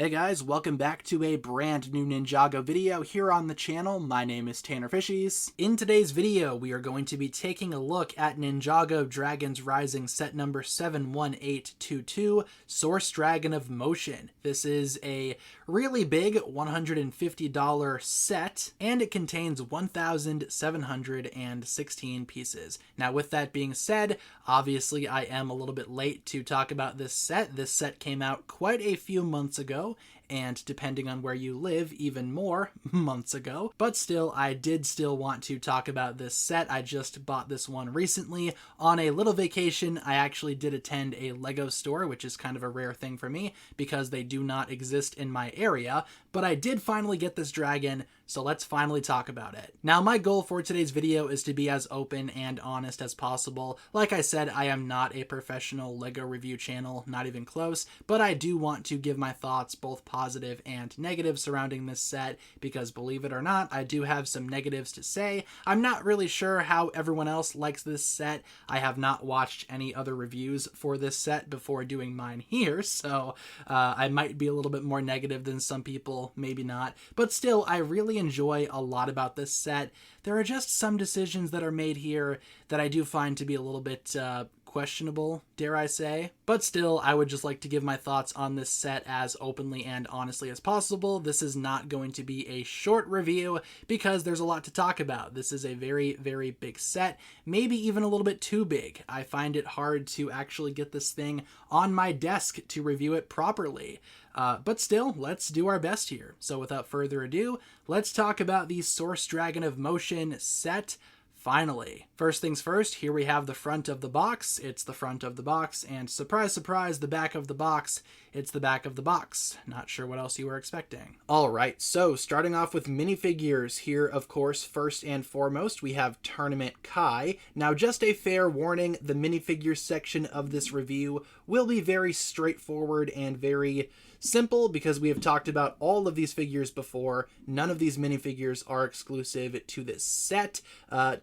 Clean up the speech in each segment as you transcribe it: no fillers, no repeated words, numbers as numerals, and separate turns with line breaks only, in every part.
Hey guys, welcome back to a brand new Ninjago video here on the channel. My name is TannerFishies. In today's video, we are going to be taking a look at Ninjago Dragons Rising set number 71822, Source Dragon of Motion. This is a really big $150 set, and it contains 1,716 pieces. Now with that being said, obviously I am a little bit late to talk about this set. This set came out quite a few months ago, and depending on where you live, even more months ago. But still, I did still want to talk about this set. I just bought this one recently on a little vacation. I actually did attend a Lego store, which is kind of a rare thing for me because they do not exist in my area. But I did finally get this dragon, so let's finally talk about it. Now, my goal for today's video is to be as open and honest as possible. Like I said, I am not a professional Lego review channel, not even close, but I do want to give my thoughts, both positive and negative, surrounding this set, because believe it or not, I do have some negatives to say. I'm not really sure how everyone else likes this set. I have not watched any other reviews for this set before doing mine here, so I might be a little bit more negative than some people, maybe not, but still, I really enjoy a lot about this set. There are just some decisions that are made here that I do find to be a little bit questionable, dare I say. But still, I would just like to give my thoughts on this set as openly and honestly as possible. This is not going to be a short review because there's a lot to talk about. This is a very, very big set, maybe even a little bit too big. I find it hard to actually get this thing on my desk to review it properly. But still, let's do our best here. So without further ado, let's talk about the Source Dragon of Motion set. Finally. First things first, here we have the front of the box. It's the front of the box, and surprise, surprise, the back of the box. It's the back of the box. Not sure what else you were expecting. All right, so starting off with minifigures here, of course, first and foremost, we have Tournament Kai. Now, just a fair warning, the minifigures section of this review will be very straightforward and very simple because we have talked about all of these figures before. None of these minifigures are exclusive to this set.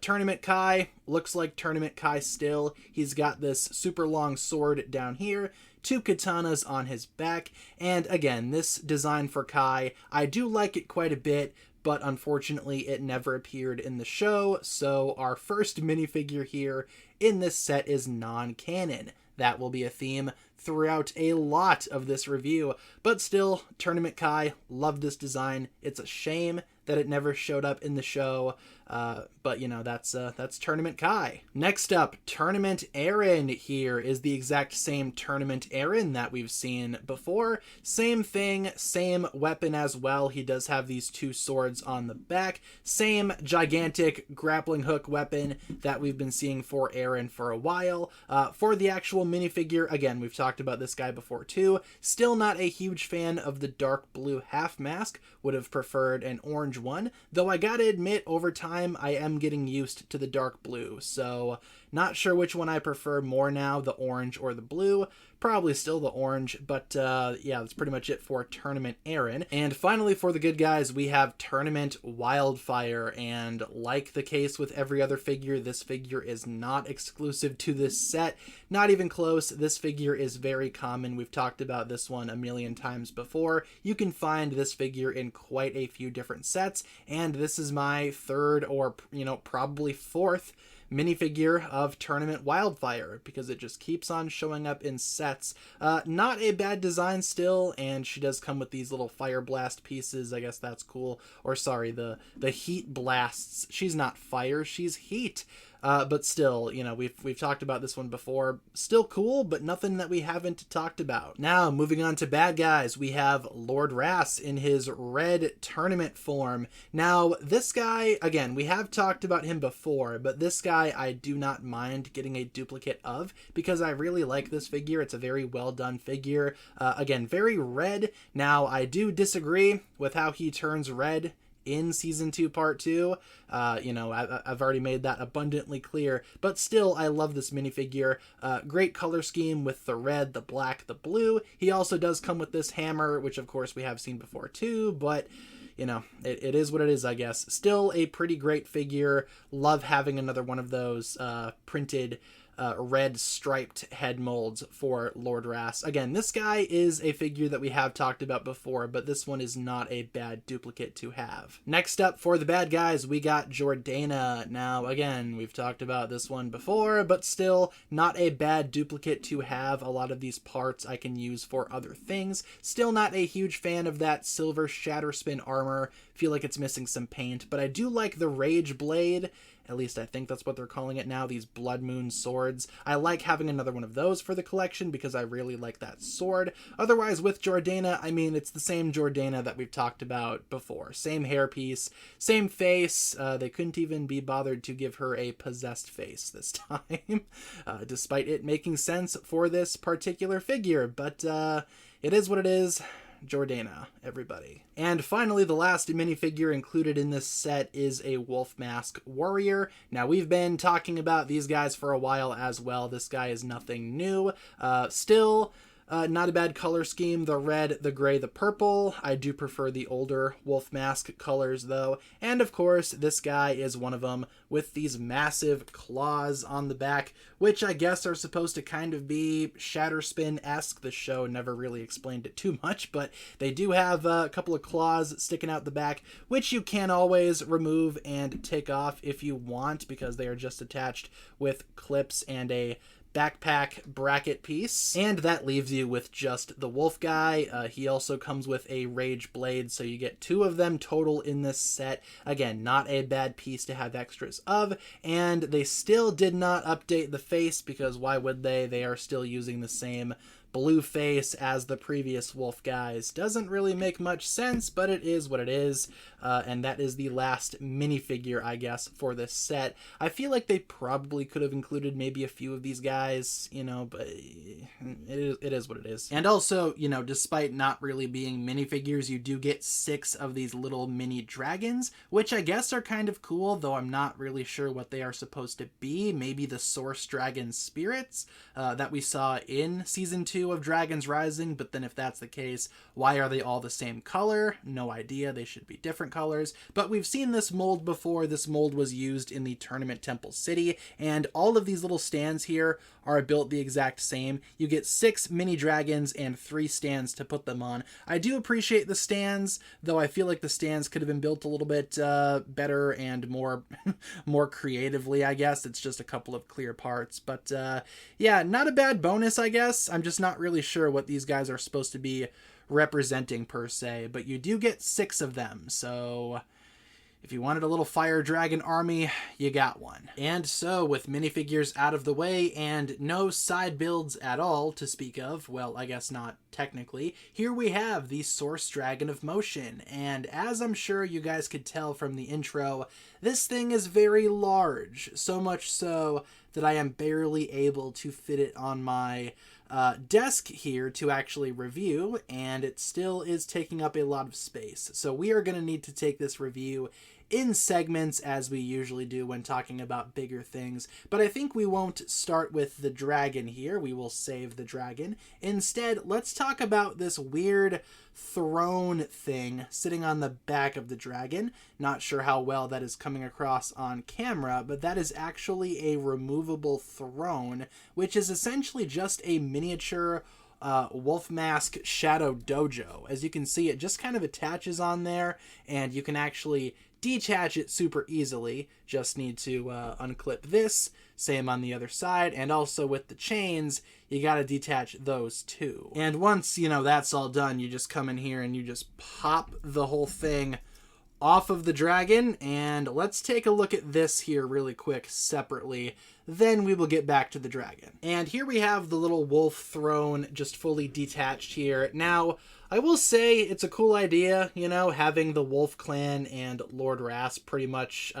Tournament Kai looks like Tournament Kai still. He's got this super long sword down here, two katanas on his back, and again, this design for Kai, I do like it quite a bit, but unfortunately it never appeared in the show, so our first minifigure here in this set is non-canon. That will be a theme throughout a lot of this review, but still, Tournament Kai, love this design. It's a shame that it never showed up in the show, but you know, that's Tournament Kai. Next up, Tournament Aaron here is the exact same Tournament Aaron that we've seen before. Same thing, same weapon as well. He does have these two swords on the back. Same gigantic grappling hook weapon that we've been seeing for Aaron for a while. For the actual minifigure, again, we've talked about this guy before too. Still not a huge fan of the dark blue half mask. Would have preferred an orange one, though I gotta admit, over time I am getting used to the dark blue, so not sure which one I prefer more now, the orange or the blue. Probably still the orange, but yeah, that's pretty much it for Tournament Aaron. And finally, for the good guys, we have Tournament Wildfire, and like the case with every other figure, this figure is not exclusive to this set, not even close. This figure is very common. We've talked about this one a million times before. You can find this figure in quite a few different sets, and this is my third or, you know, probably fourth minifigure of Tournament Wildfire because it just keeps on showing up in sets. Not a bad design still, and she does come with these little fire blast pieces. I guess that's cool. Or sorry, the heat blasts. She's not fire, she's heat. But still, you know, we've talked about this one before. Still cool, but nothing that we haven't talked about. Now, moving on to bad guys, we have Lord Ras in his red tournament form. Now, this guy, again, we have talked about him before, but this guy I do not mind getting a duplicate of because I really like this figure. It's a very well done figure. Again, very red. Now, I do disagree with how he turns red in Season 2, Part 2. You know, I've already made that abundantly clear, but still, I love this minifigure. Great color scheme with the red, the black, the blue. He also does come with this hammer, which of course we have seen before too, but you know, it is what it is, I guess. Still a pretty great figure. Love having another one of those printed red striped head molds for Lord Ras. Again, this guy is a figure that we have talked about before, but this one is not a bad duplicate to have. Next up for the bad guys, we got Jordana. Now, again, we've talked about this one before, but still not a bad duplicate to have. A lot of these parts I can use for other things. Still not a huge fan of that silver Shatterspin armor. Feel like it's missing some paint, but I do like the Rage Blade. At least I think that's what they're calling it now, these Blood Moon swords. I like having another one of those for the collection because I really like that sword. Otherwise, with Jordana, I mean, it's the same Jordana that we've talked about before. Same hairpiece, same face. They couldn't even be bothered to give her a possessed face this time, despite it making sense for this particular figure. But it is what it is. Jordana, everybody. And finally, the last minifigure included in this set is a Wolf Mask Warrior. Now, we've been talking about these guys for a while as well. This guy is nothing new. Still, not a bad color scheme. The red, the gray, the purple. I do prefer the older Wolf Mask colors, though. And, of course, this guy is one of them with these massive claws on the back, which I guess are supposed to kind of be Shatterspin-esque. The show never really explained it too much, but they do have a couple of claws sticking out the back, which you can always remove and take off if you want, because they are just attached with clips and a backpack bracket piece. And that leaves you with just the wolf guy. He also comes with a Rage Blade, so you get 2 of them total in this set. Again, not a bad piece to have extras of, and they still did not update the face, because why would they? They are still using the same blue face as the previous wolf guys. Doesn't really make much sense, but it is what it is. And that is the last minifigure, I guess, for this set. I feel like they probably could have included maybe a few of these guys, you know, but it is what it is. And also, you know, despite not really being minifigures, you do get 6 of these little mini dragons, which I guess are kind of cool, though I'm not really sure what they are supposed to be. Maybe the Source Dragon spirits that we saw in Season 2 of Dragons Rising, but then if that's the case, why are they all the same color? No idea. They should be different colors. But we've seen this mold before. This mold was used in the Tournament Temple City, and all of these little stands here are built the exact same. You get 6 mini dragons and 3 stands to put them on. I do appreciate the stands, though I feel like the stands could have been built a little bit better and more more creatively, I guess. It's just a couple of clear parts. But yeah, not a bad bonus, I guess. I'm just not really sure what these guys are supposed to be representing per se, but you do get 6 of them, so if you wanted a little fire dragon army, you got one. And so, with minifigures out of the way and no side builds at all to speak of, well, I guess not technically, here we have the Source Dragon of Motion, and as I'm sure you guys could tell from the intro, this thing is very large, so much so that I am barely able to fit it on my desk here to actually review, and it still is taking up a lot of space. So we are going to need to take this review in segments, as we usually do when talking about bigger things. But I think we won't start with the dragon here. We will save the dragon. Instead, let's talk about this weird throne thing sitting on the back of the dragon. Not sure how well that is coming across on camera, but that is actually a removable throne, which is essentially just a miniature Wolf Mask Shadow Dojo. As you can see, it just kind of attaches on there, and you can actually detach it super easily. Just need to unclip this. Same on the other side. And also with the chains, you got to detach those too. And once, you know, that's all done, you just come in here and you just pop the whole thing off of the dragon. And let's take a look at this here really quick separately. Then we will get back to the dragon. And here we have the little wolf throne just fully detached here. Now, I will say it's a cool idea, you know, having the Wolf Clan and Lord Ras pretty much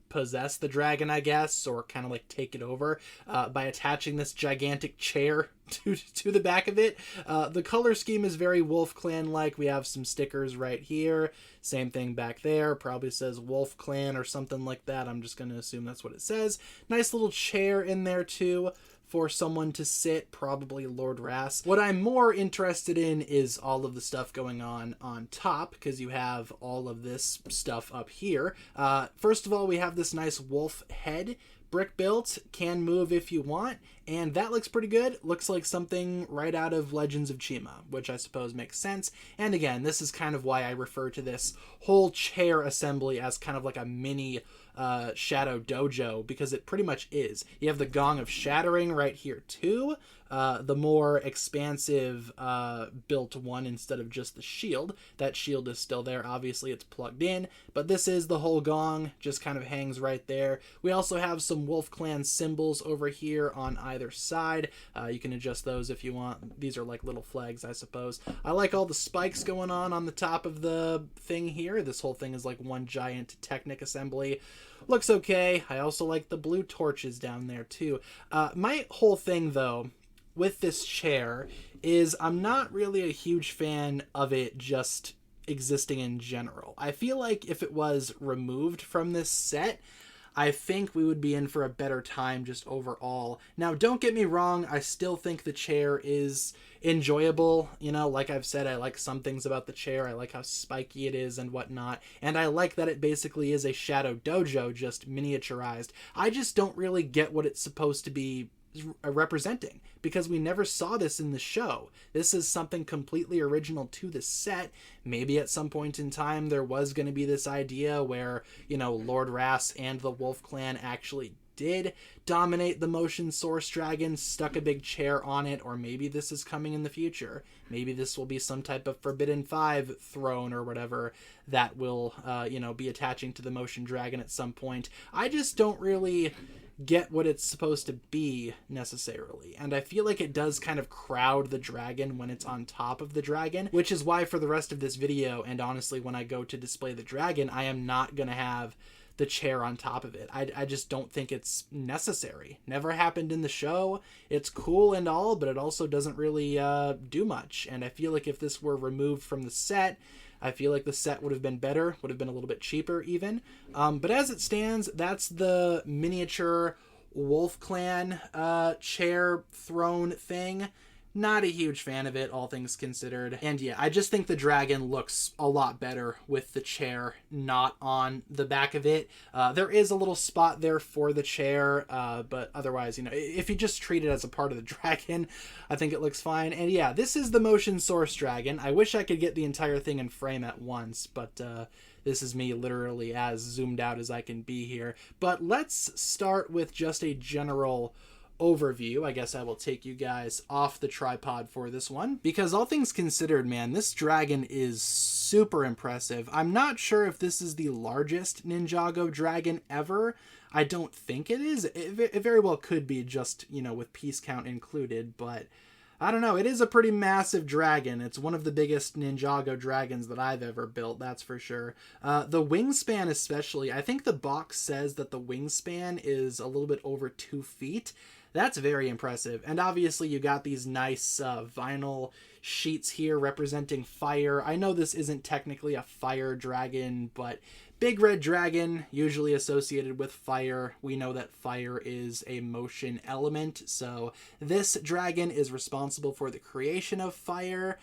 possess the dragon, I guess, or kind of like take it over by attaching this gigantic chair to the back of it. The color scheme is very Wolf Clan-like. We have some stickers right here. Same thing back there. Probably says Wolf Clan or something like that. I'm just going to assume that's what it says. Nice little chair in there too for someone to sit, probably Lord Ras. What I'm more interested in is all of the stuff going on top, because you have all of this stuff up here. First of all, we have this nice wolf head brick built, can move if you want, and that looks pretty good. Looks like something right out of Legends of Chima, which I suppose makes sense. And again, this is kind of why I refer to this whole chair assembly as kind of like a mini Shadow Dojo, because it pretty much is. You have the Gong of Shattering right here too, the more expansive built one instead of just the shield. That shield is still there, obviously it's plugged in, but this is the whole gong, just kind of hangs right there. We also have some Wolf Clan symbols over here on either side. You can adjust those if you want. These are like little flags, I suppose. I like all the spikes going on the top of the thing here. This whole thing is like one giant Technic assembly. Looks okay. I also like the blue torches down there too. My whole thing though with this chair is I'm not really a huge fan of it just existing in general. I feel like if it was removed from this set, I think we would be in for a better time just overall. Now, don't get me wrong, I still think the chair is enjoyable. You know, like I've said, I like some things about the chair. I like how spiky it is and whatnot. And I like that it basically is a Shadow Dojo, just miniaturized. I just don't really get what it's supposed to be representing, because we never saw this in the show. This is something completely original to the set. Maybe at some point in time there was going to be this idea where, you know, Lord Ras and the Wolf Clan actually did dominate the motion source dragon, stuck a big chair on it, or maybe this is coming in the future. Maybe this will be some type of Forbidden 5 throne or whatever that will, you know, be attaching to the motion dragon at some point. I just don't really get what it's supposed to be necessarily, and I feel like it does kind of crowd the dragon when it's on top of the dragon, which is why for the rest of this video, and honestly when I go to display the dragon, I am not gonna have the chair on top of it. I just don't think it's necessary. Never happened in the show. It's cool and all, but it also doesn't really do much, and I feel like if this were removed from the set, I feel like the set would have been better, would have been a little bit cheaper even. But as it stands, that's the miniature Wolf Clan chair throne thing. Not a huge fan of it, all things considered. And yeah, I just think the dragon looks a lot better with the chair not on the back of it. There is a little spot there for the chair, but otherwise, you know, if you just treat it as a part of the dragon, I think it looks fine. And yeah, this is the motion source dragon. I wish I could get the entire thing in frame at once, but this is me literally as zoomed out as I can be here. But let's start with just a general overview. I guess I will take you guys off the tripod for this one, because all things considered, man, this dragon is super impressive. I'm not sure if this is the largest Ninjago dragon ever. I don't think it is. It very well could be, just, you know, with piece count included, but I don't know. It is a pretty massive dragon. It's one of the biggest Ninjago dragons that I've ever built, that's for sure. The wingspan especially, I think the box says that the wingspan is a little bit over 2 feet. That's very impressive. And obviously you got these nice vinyl sheets here representing fire. I know this isn't technically a fire dragon, but big red dragon, usually associated with fire. We know that fire is a motion element, so this dragon is responsible for the creation of fire.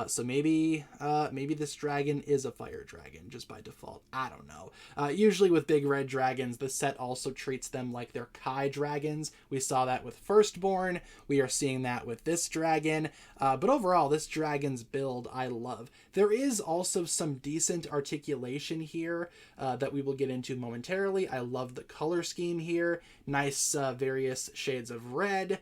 So maybe this dragon is a fire dragon just by default. I don't know. Usually with big red dragons, the set also treats them like they're Kai dragons. We saw that with Firstborn. We are seeing that with this dragon. But overall, this dragon's build I love. There is also some decent articulation here that we will get into momentarily. I love the color scheme here. Nice various shades of red,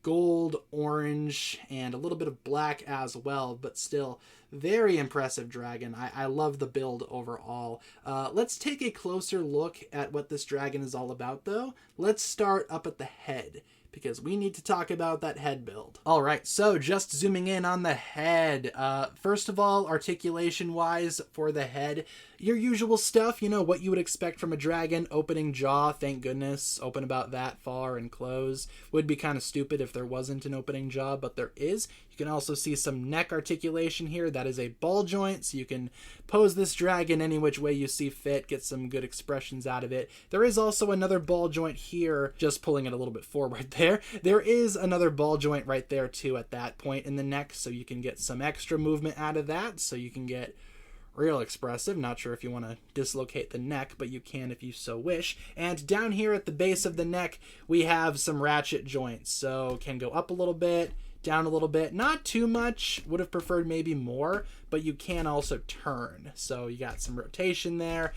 gold, orange, and a little bit of black as well, but still very impressive dragon. I love the build overall. Let's take a closer look at what this dragon is all about though. Let's start up at the head, because we need to talk about that head build. All right, so just zooming in on the head. First of all, articulation-wise for the head, your usual stuff, you know, what you would expect from a dragon. Opening jaw, thank goodness, open about that far and close. Would be kind of stupid if there wasn't an opening jaw, but there is. You can also see some neck articulation here. That is a ball joint, so you can pose this dragon any which way you see fit, get some good expressions out of it. There is also another ball joint here, just pulling it a little bit forward there. There is another ball joint right there too at that point in the neck, so you can get some extra movement out of that, so you can get Real expressive. Not sure if you want to dislocate the neck, but you can if you so wish. And down here at the base of the neck, we have some ratchet joints. So can go up a little bit, down a little bit. Not too much. Would have preferred maybe more, but you can also turn. So you got some rotation there.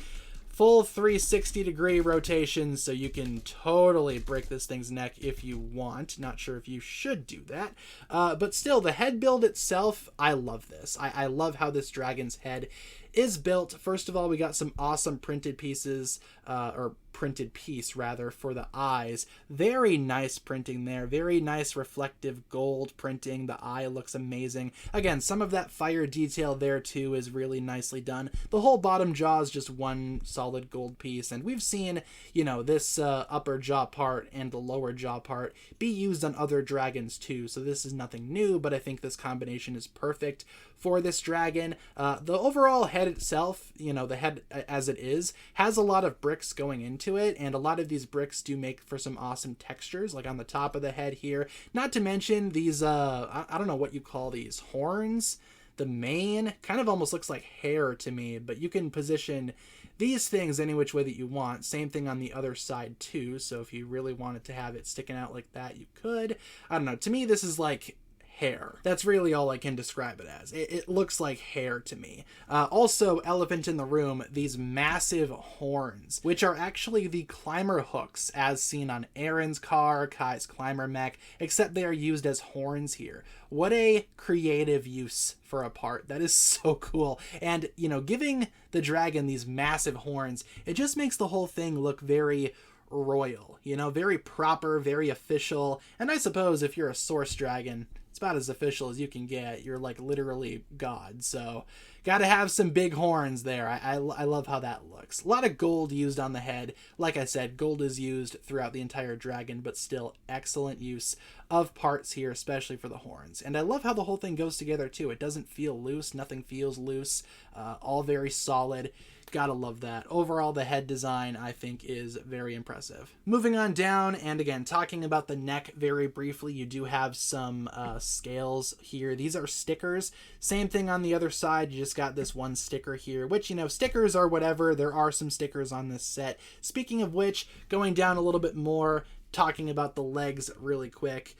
Full 360-degree rotation, so you can totally break this thing's neck if you want. Not sure if you should do that. But still, the head build itself, I love this. I love how this dragon's head is built. First of all, we got some awesome printed pieces, or printed piece rather, for the eyes. Very nice printing there. Very nice reflective gold printing. The eye looks amazing. Again, some of that fire detail there too is really nicely done. The whole bottom jaw is just one solid gold piece, and we've seen, you know, this upper jaw part and the lower jaw part be used on other dragons too, so this is nothing new, but I think this combination is perfect for this dragon. The overall head itself, you know, the head as it is, has a lot of bricks going into it, and a lot of these bricks do make for some awesome textures, like on the top of the head here. Not to mention these, I don't know what you call these, horns? The mane kind of almost looks like hair to me, but you can position these things any which way that you want. Same thing on the other side too, so if you really wanted to have it sticking out like that, you could. I don't know, to me this is like hair. That's really all I can describe it as. It looks like hair to me. Also, elephant in the room, these massive horns, which are actually the climber hooks as seen on Aaron's car, Kai's climber mech, except they are used as horns here. What a creative use for a part. That is so cool. And, you know, giving the dragon these massive horns, it just makes the whole thing look very royal, you know, very proper, very official. And I suppose if you're a source dragon, it's about as official as you can get. You're like literally God, so gotta have some big horns there. I love how that looks. A lot of gold used on the head. Like I said, gold is used throughout the entire dragon, but still excellent use of parts here, especially for the horns. And I love how the whole thing goes together too. It doesn't feel loose. Nothing feels loose. All very solid. Gotta love that. Overall, the head design, I think, is very impressive. Moving on down, and again, talking about the neck very briefly, you do have some scales here. These are stickers. Same thing on the other side. You just got this one sticker here, which, you know, stickers are whatever. There are some stickers on this set. Speaking of which, going down a little bit more, talking about the legs really quick,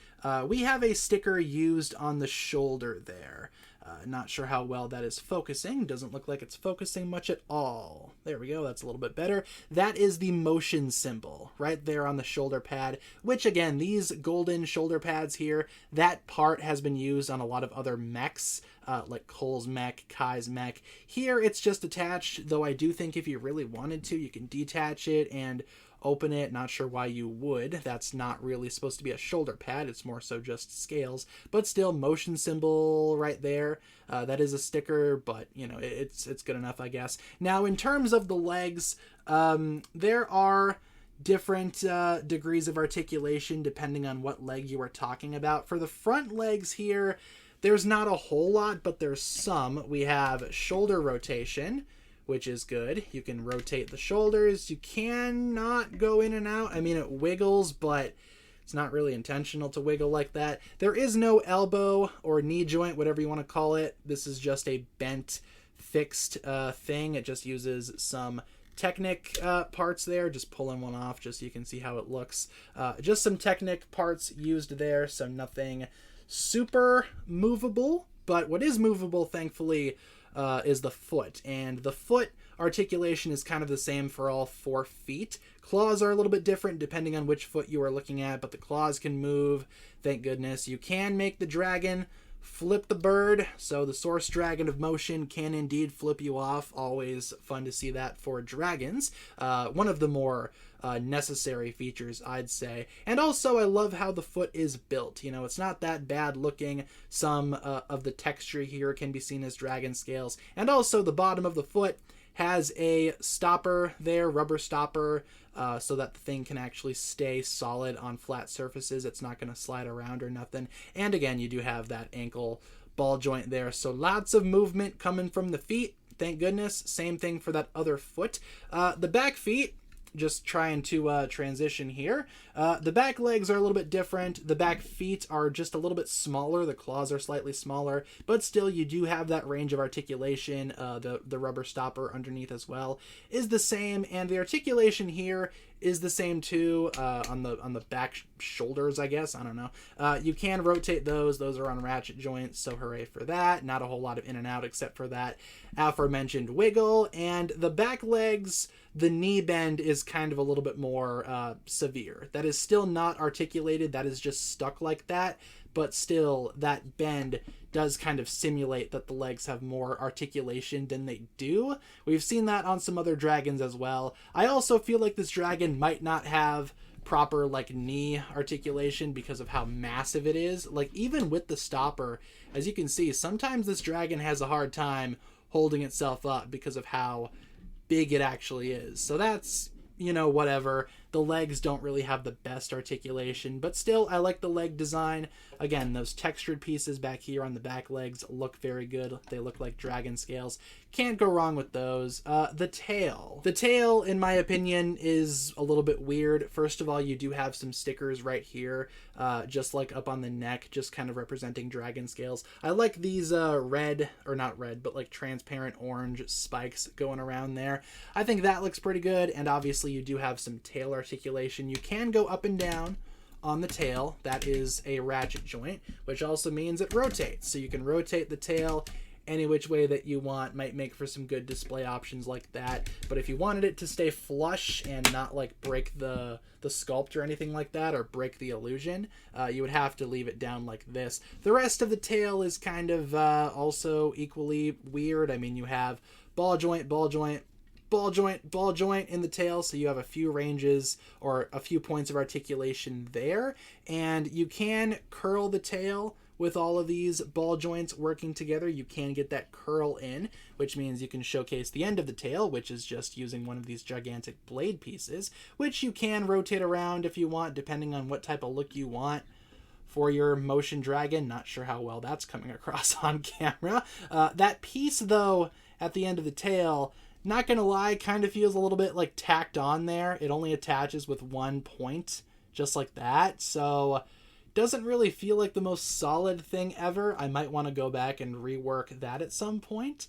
we have a sticker used on the shoulder there. Not sure how well that is focusing. Doesn't look like it's focusing much at all. There we go. That's a little bit better. That is the motion symbol right there on the shoulder pad, which again, these golden shoulder pads here, that part has been used on a lot of other mechs, like Cole's mech, Kai's mech. Here it's just attached, though I do think if you really wanted to, you can detach it and open it. Not sure why you would. That's not really supposed to be a shoulder pad. It's more so just scales, but still motion symbol right there. That is a sticker, but you know, it's good enough, I guess. Now, in terms of the legs, there are different degrees of articulation depending on what leg you are talking about. For the front legs here, there's not a whole lot, but there's some. We have shoulder rotation, which is good. You can rotate the shoulders. You cannot go in and out. I mean, it wiggles, but it's not really intentional to wiggle like that. There is no elbow or knee joint, whatever you want to call it. This is just a bent, fixed thing. It just uses some Technic parts there. Just pulling one off just so you can see how it looks. Just some Technic parts used there, so nothing super movable. But what is movable, thankfully, is the foot, and the foot articulation is kind of the same for all 4 feet. Claws are a little bit different depending on which foot you are looking at, but the claws can move, thank goodness. You can make the dragon flip the bird, so the source dragon of motion can indeed flip you off. Always fun to see that for dragons. One of the more necessary features, I'd say. And also, I love how the foot is built. You know, it's not that bad looking. Some of the texture here can be seen as dragon scales. And also, the bottom of the foot has a stopper there, rubber stopper, so that the thing can actually stay solid on flat surfaces. It's not going to slide around or nothing. And again, you do have that ankle ball joint there. So lots of movement coming from the feet. Thank goodness. Same thing for that other foot. The back feet, just trying to transition here. The back legs are a little bit different. The back feet are just a little bit smaller. The claws are slightly smaller, but still you do have that range of articulation. The rubber stopper underneath as well is the same, and the articulation here is the same too on the back shoulders, I guess. I don't know. You can rotate those. Those are on ratchet joints, so hooray for that. Not a whole lot of in and out except for that aforementioned wiggle. And the back legs, the knee bend is kind of a little bit more severe. That is still not articulated. That is just stuck like that. But still, that bend does kind of simulate that the legs have more articulation than they do. We've seen that on some other dragons as well. I also feel like this dragon might not have proper like knee articulation because of how massive it is. Like even with the stopper, as you can see, sometimes this dragon has a hard time holding itself up because of how big it actually is. So that's, you know, whatever. The legs don't really have the best articulation, but still I like the leg design. Again, those textured pieces back here on the back legs look very good. They look like dragon scales. Can't go wrong with those. The tail. The tail, in my opinion, is a little bit weird. First of all, you do have some stickers right here, just like up on the neck, just kind of representing dragon scales. I like these red, or not red, but like transparent orange spikes going around there. I think that looks pretty good, and obviously you do have some tail articulation. You can go up and down on the tail. That is a ratchet joint, which also means it rotates. So you can rotate the tail any which way that you want. Might make for some good display options like that. But if you wanted it to stay flush and not like break the sculpt or anything like that, or break the illusion, you would have to leave it down like this. The rest of the tail is kind of also equally weird. I mean, you have ball joint, ball joint, ball joint, ball joint in the tail, so you have a few ranges or a few points of articulation there, and you can curl the tail with all of these ball joints working together. You can get that curl in, which means you can showcase the end of the tail, which is just using one of these gigantic blade pieces, which you can rotate around if you want, depending on what type of look you want for your motion dragon. Not sure how well that's coming across on camera. That piece, though, at the end of the tail, not gonna lie, kind of feels a little bit like tacked on there. It only attaches with one point, just like that. So doesn't really feel like the most solid thing ever. I might want to go back and rework that at some point.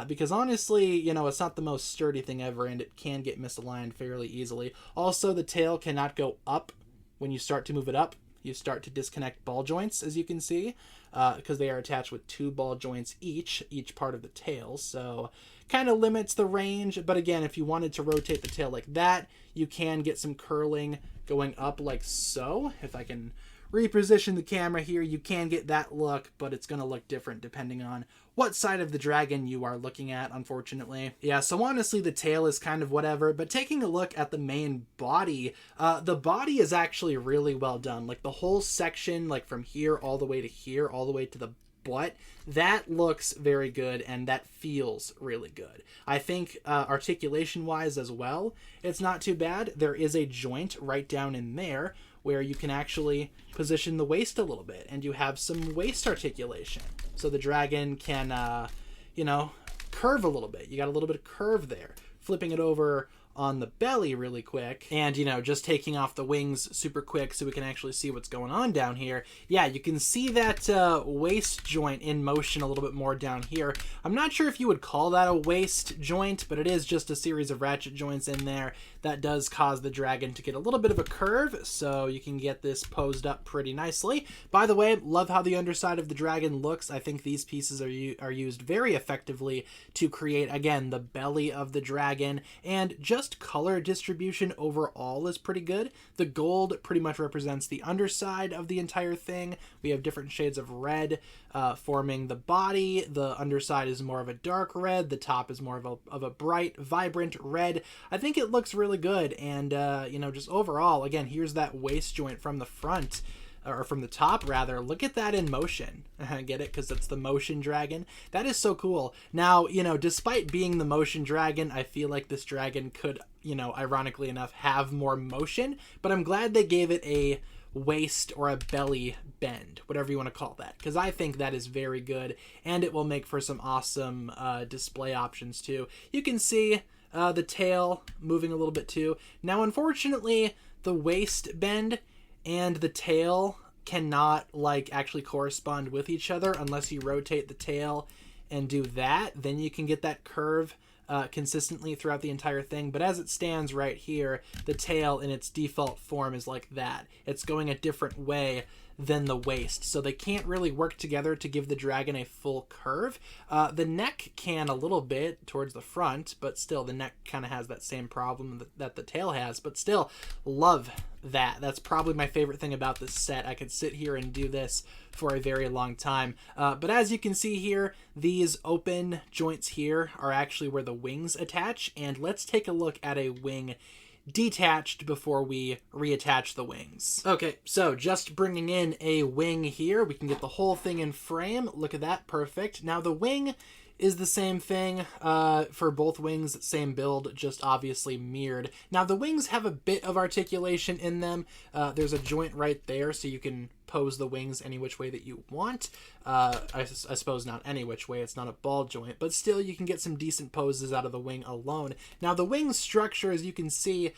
Because honestly, you know, it's not the most sturdy thing ever, and it can get misaligned fairly easily. Also, the tail cannot go up when you start to move it up. You start to disconnect ball joints, as you can see, because they are attached with 2 ball joints each part of the tail. So kind of limits the range. But again, if you wanted to rotate the tail like that, you can get some curling going up like so. If I can reposition the camera here, you can get that look, but it's going to look different depending on what side of the dragon you are looking at, unfortunately. Yeah, so honestly, the tail is kind of whatever, but taking a look at the main body, the body is actually really well done. Like the whole section, like from here all the way to here, all the way to the butt, that looks very good, and that feels really good. I think articulation wise as well, it's not too bad. There is a joint right down in there where you can actually position the waist a little bit, and you have some waist articulation. So the dragon can, you know, curve a little bit. You got a little bit of curve there. Flipping it over on the belly really quick, and, you know, just taking off the wings super quick so we can actually see what's going on down here. Yeah, you can see that waist joint in motion a little bit more down here. I'm not sure if you would call that a waist joint, but it is just a series of ratchet joints in there that does cause the dragon to get a little bit of a curve, so you can get this posed up pretty nicely. By the way, love how the underside of the dragon looks. I think these pieces are used very effectively to create, again, the belly of the dragon, and just color distribution overall is pretty good. The gold pretty much represents the underside of the entire thing. We have different shades of red forming the body. The underside is more of a dark red. The top is more of a bright, vibrant red. I think it looks really good, and you know, just overall, again, here's that waist joint from the front, or from the top rather. Look at that in motion. Get it? Because it's the motion dragon. That is so cool. Now, you know, despite being the motion dragon, I feel like this dragon could, you know, ironically enough, have more motion, but I'm glad they gave it a waist or a belly bend, whatever you want to call that, because I think that is very good, and it will make for some awesome display options too. You can see The tail moving a little bit too. Now, unfortunately, the waist bend and the tail cannot like actually correspond with each other unless you rotate the tail and do that. Then you can get that curve consistently throughout the entire thing. But as it stands right here, the tail in its default form is like that. It's going a different way than the waist, so they can't really work together to give the dragon a full curve. The neck can a little bit towards the front, but still the neck kind of has that same problem that the tail has, but still love that. That's probably my favorite thing about this set. I could sit here and do this for a very long time. But as you can see here, these open joints here are actually where the wings attach, and let's take a look at a wing detached before we reattach the wings. Okay, so just bringing in a wing here, we can get the whole thing in frame. Look at that, perfect. Now the wing is the same thing for both wings, same build, just obviously mirrored. Now the wings have a bit of articulation in them. There's a joint right there, so you can pose the wings any which way that you want. I suppose not any which way, it's not a ball joint, but still you can get some decent poses out of the wing alone. Now the wing structure, as you can see,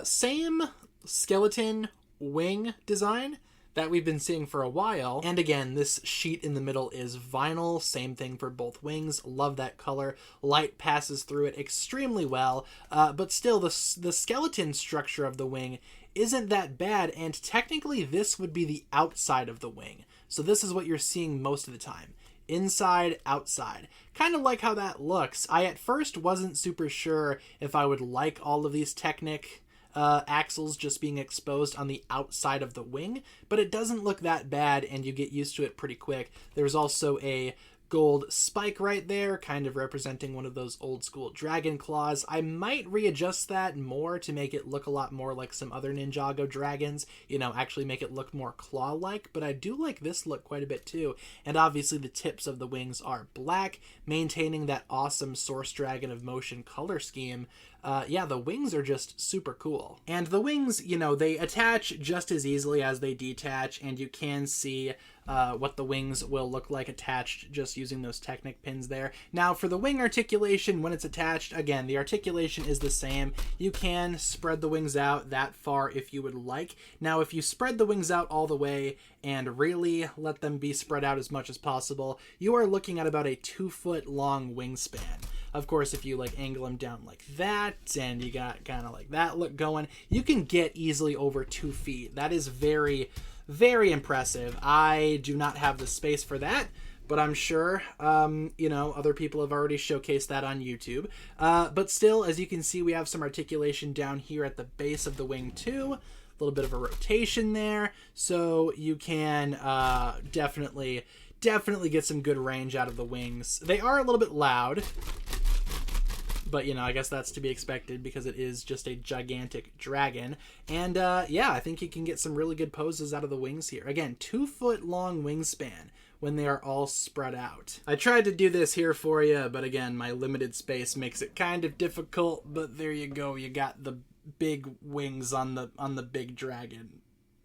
same skeleton wing design that we've been seeing for a while. And again, this sheet in the middle is vinyl, same thing for both wings. Love that color. Light passes through it extremely well, but still the skeleton structure of the wing isn't that bad, and technically this would be the outside of the wing. So this is what you're seeing most of the time. Inside, outside. Kind of like how that looks. I at first wasn't super sure if I would like all of these Technic axles just being exposed on the outside of the wing, but it doesn't look that bad and you get used to it pretty quick. There's also a gold spike right there, kind of representing one of those old school dragon claws. I might readjust that more to make it look a lot more like some other Ninjago dragons, you know, actually make it look more claw-like, but I do like this look quite a bit too. And obviously the tips of the wings are black, maintaining that awesome Source Dragon of Motion color scheme. Yeah, the wings are just super cool. And the wings, you know, they attach just as easily as they detach, and you can see what the wings will look like attached just using those Technic pins there. Now, for the wing articulation, when it's attached, again, the articulation is the same. You can spread the wings out that far if you would like. Now, if you spread the wings out all the way and really let them be spread out as much as possible, you are looking at about a 2-foot long wingspan. Of course, if you like angle them down like that and you got kind of like that look going, you can get easily over 2 feet. That is very, very impressive. I do not have the space for that, but I'm sure, you know, other people have already showcased that on YouTube. But still, as you can see, we have some articulation down here at the base of the wing too. A little bit of a rotation there, so you can definitely get some good range out of the wings. They are a little bit loud, but, you know, I guess that's to be expected because it is just a gigantic dragon. And, yeah, I think you can get some really good poses out of the wings here. Again, 2-foot long wingspan when they are all spread out. I tried to do this here for you, but again, my limited space makes it kind of difficult. But there you go. You got the big wings on the big dragon.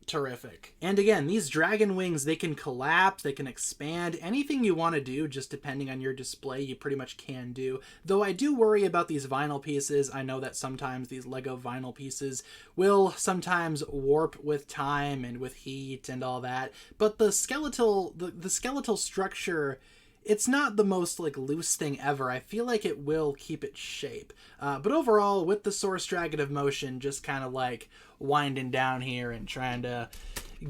Terrific. And again, these dragon wings, they can collapse, they can expand, anything you want to do, just depending on your display, you pretty much can do. Though I do worry about these vinyl pieces. I know that sometimes these Lego vinyl pieces will sometimes warp with time and with heat and all that, but the skeletal structure, it's not the most like loose thing ever. I feel like it will keep its shape. But overall, with the Source Dragon of Motion just kind of like winding down here and trying to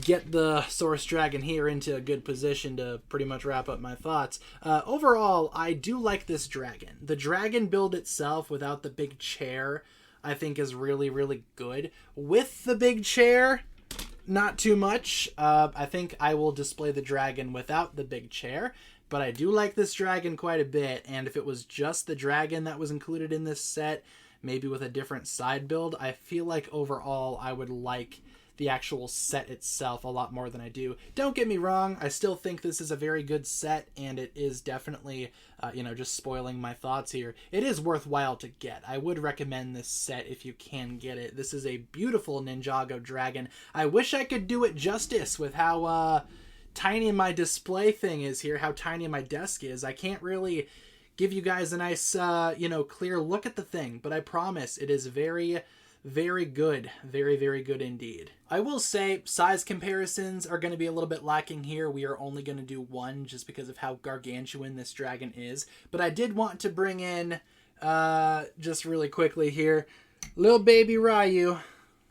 get the Source Dragon here into a good position to pretty much wrap up my thoughts. Overall, I do like this dragon. The dragon build itself without the big chair, I think is really, really good. With the big chair, not too much. I think I will display the dragon without the big chair. But I do like this dragon quite a bit, and if it was just the dragon that was included in this set, maybe with a different side build, I feel like overall I would like the actual set itself a lot more than I do. Don't get me wrong, I still think this is a very good set, and it is definitely, you know, just spoiling my thoughts here. It is worthwhile to get. I would recommend this set if you can get it. This is a beautiful Ninjago dragon. I wish I could do it justice with how, tiny my display thing is here, how tiny my desk is. I can't really give you guys a nice, clear look at the thing. But I promise it is very, very good. Very, very good indeed. I will say size comparisons are going to be a little bit lacking here. We are only going to do one just because of how gargantuan this dragon is. But I did want to bring in, just really quickly here, little baby Ryu.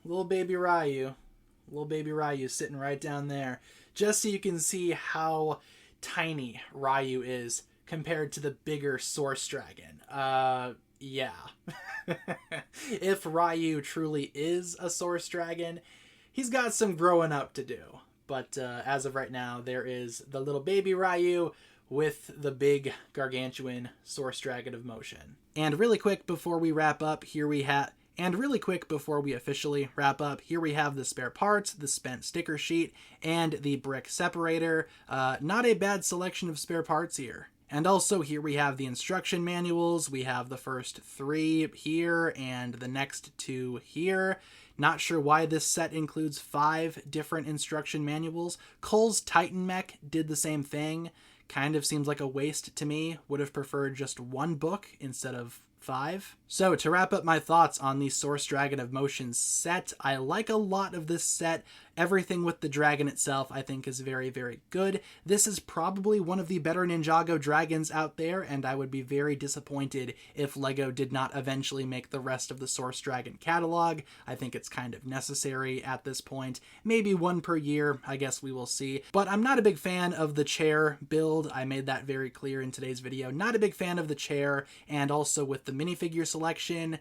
Little baby Ryu. Little baby Ryu sitting right down there. Just so you can see how tiny Ryu is compared to the bigger Source Dragon. Yeah. If Ryu truly is a Source Dragon, he's got some growing up to do. But as of right now, there is the little baby Ryu with the big gargantuan Source Dragon of Motion. And really quick before we wrap up, here we have... And really quick before we officially wrap up, here we have the spare parts, the spent sticker sheet, and the brick separator. Not a bad selection of spare parts here. And also here we have the instruction manuals. We have the first 3 here and the next 2 here. Not sure why this set includes 5 different instruction manuals. Cole's Titan Mech did the same thing. Kind of seems like a waste to me. Would have preferred just 1 book instead of 5. So to wrap up my thoughts on the Source Dragon of Motion set, I like a lot of this set. Everything with the dragon itself I think is very, very good. This is probably one of the better Ninjago dragons out there, and I would be very disappointed if LEGO did not eventually make the rest of the Source Dragon catalog. I think it's kind of necessary at this point. Maybe 1 per year, I guess we will see. But I'm not a big fan of the chair build. I made that very clear in today's video. Not a big fan of the chair, and also with the minifigure selection.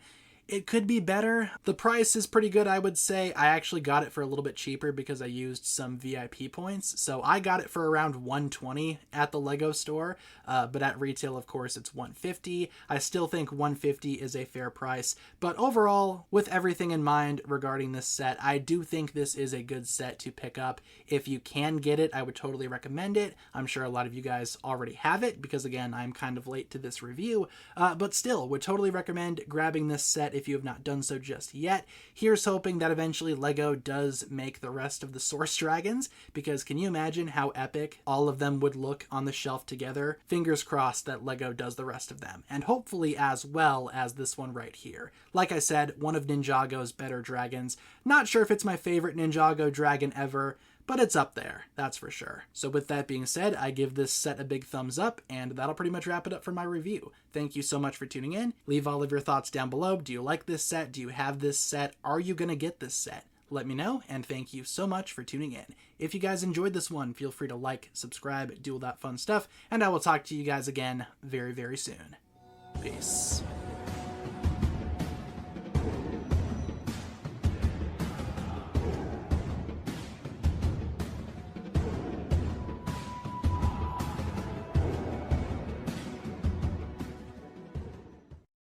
It could be better. The price is pretty good, I would say. I actually got it for a little bit cheaper because I used some VIP points. So I got it for around $120 at the LEGO store, but at retail, of course, it's $150. I still think $150 is a fair price. But overall, with everything in mind regarding this set, I do think this is a good set to pick up. If you can get it, I would totally recommend it. I'm sure a lot of you guys already have it because, again, I'm kind of late to this review, but still would totally recommend grabbing this set if you have not done so just yet. Here's hoping that eventually LEGO does make the rest of the Source Dragons, because can you imagine how epic all of them would look on the shelf together? Fingers crossed that LEGO does the rest of them, and hopefully as well as this one right here. Like I said, one of Ninjago's better dragons. Not sure if it's my favorite Ninjago dragon ever, but it's up there, that's for sure. So with that being said, I give this set a big thumbs up, and that'll pretty much wrap it up for my review. Thank you so much for tuning in. Leave all of your thoughts down below. Do you like this set? Do you have this set? Are you gonna get this set? Let me know, and thank you so much for tuning in. If you guys enjoyed this one, feel free to like, subscribe, do all that fun stuff, and I will talk to you guys again very, very soon. Peace.